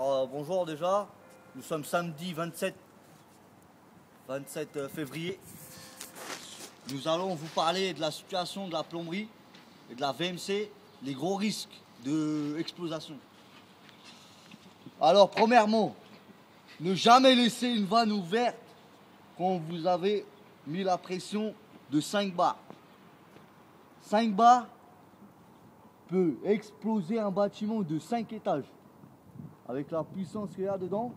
Bonjour déjà, nous sommes samedi 27 février. Nous allons vous parler de la situation de la plomberie et de la VMC, les gros risques d'explosion. Alors premièrement, ne jamais laisser une vanne ouverte quand vous avez mis la pression de 5 bars. 5 bars peut exploser un bâtiment de 5 étages. Avec la puissance qu'il y a dedans.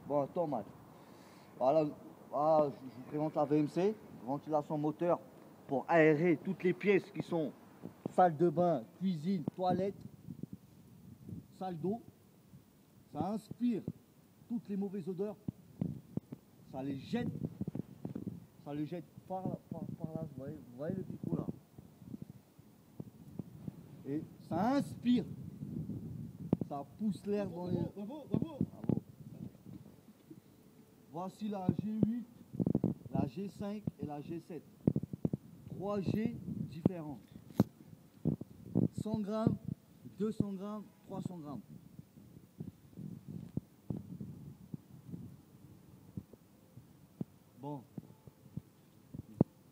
Bon, attends, Matt. Voilà, je vous présente la VMC, ventilation moteur pour aérer toutes les pièces qui sont salle de bain, cuisine, toilette, salle d'eau. Ça inspire toutes les mauvaises odeurs. Ça les jette. Ça les jette par là. Vous voyez le picot là. Et ça inspire. Ça pousse l'air dans les... Bravo. Voici la G8, la G5 et la G7. 3 G différents. 100 grammes, 200 grammes, 300 grammes. Bon.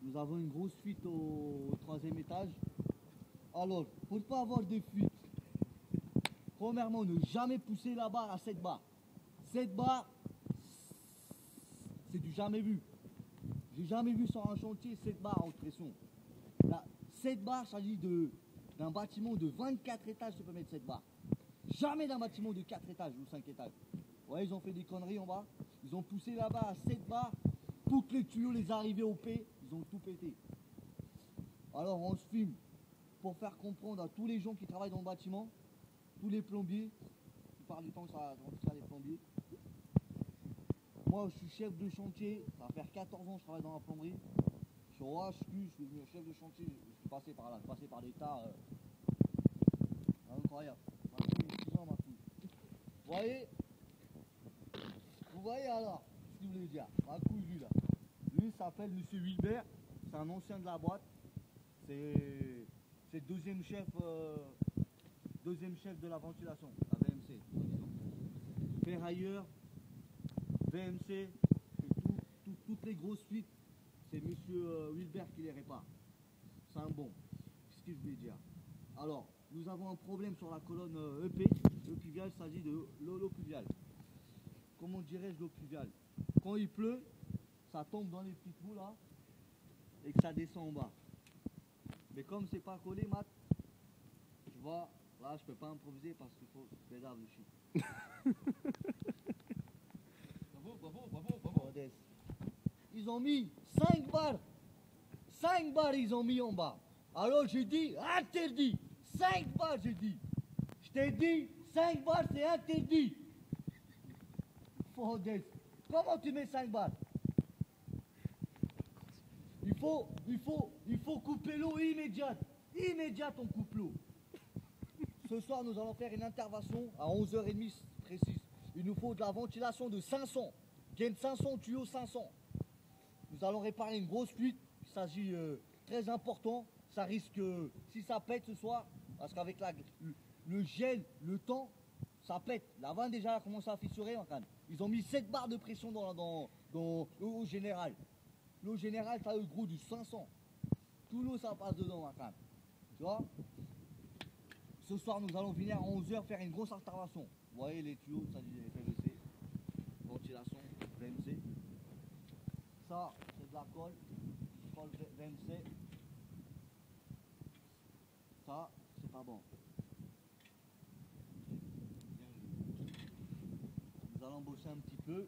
Nous avons une grosse fuite au 3e étage. Alors, pour ne pas avoir de fuite, premièrement, ne jamais pousser la barre à 7 bars. 7 bars, c'est du jamais vu. J'ai jamais vu sur un chantier 7 bars en pression. Là, 7 bars, il s'agit d'un bâtiment de 24 étages, tu peux mettre 7 bars. Jamais d'un bâtiment de 4 étages ou 5 étages. Ouais, ils ont fait des conneries en bas. Ils ont poussé la barre à 7 bars. Toutes les tuyaux, les arrivées au P, ils ont tout pété. Alors, on se filme pour faire comprendre à tous les gens qui travaillent dans le bâtiment, tous les plombiers, la plupart du temps ça les plombiers. Moi je suis chef de chantier, ça va faire 14 ans que je travaille dans la plomberie. Je suis au HQ, je suis devenu chef de chantier, je suis passé par là, je suis passé par des tas incroyable. Ma couille. Vous voyez alors ce qu'il voulait dire, ma couille lui là. Lui s'appelle Monsieur Wilbert, c'est un ancien de la boîte, c'est le deuxième chef de la ventilation, la VMC, ferrailleur, VMC, et toutes les grosses fuites, c'est Monsieur Wilbert qui les répare. C'est un bon. Qu'est-ce que je voulais dire? Alors, nous avons un problème sur la colonne EP. L'eau pluviale, il s'agit de l'eau pluviale. Comment dirais-je l'eau pluviale? Quand il pleut, ça tombe dans les petits trous là et que ça descend en bas. Mais comme c'est pas collé, Matt, tu vois, là je peux pas improviser parce qu'il faut pédale le shit. Bravo. Ils ont mis 5 barres. 5 barres ils ont mis en bas. Alors j'ai dit interdit. 5 barres j'ai dit. Je t'ai dit 5 barres c'est interdit. Comment tu mets 5 barres? Il faut couper l'eau immédiate. Immédiate on coupe l'eau. Ce soir nous allons faire une intervention à 11h30 précise. Il nous faut de la ventilation de 500. Gain 500 tuyaux 500. Nous allons réparer une grosse fuite. Il s'agit très important. Ça risque, si ça pète ce soir, parce qu'avec le gel, le temps, ça pète. La vanne déjà a commencé à fissurer. Ils ont mis 7 barres de pression dans l'eau générale. L'eau générale, ça a le gros du 500. Tout l'eau, ça passe dedans. Tu vois? Ce soir, nous allons venir à 11h faire une grosse intervention. Vous voyez les tuyaux, ça dit PVC, ventilation, VMC. Ça, c'est de la colle VMC. Ça, c'est pas bon. Nous allons bosser un petit peu.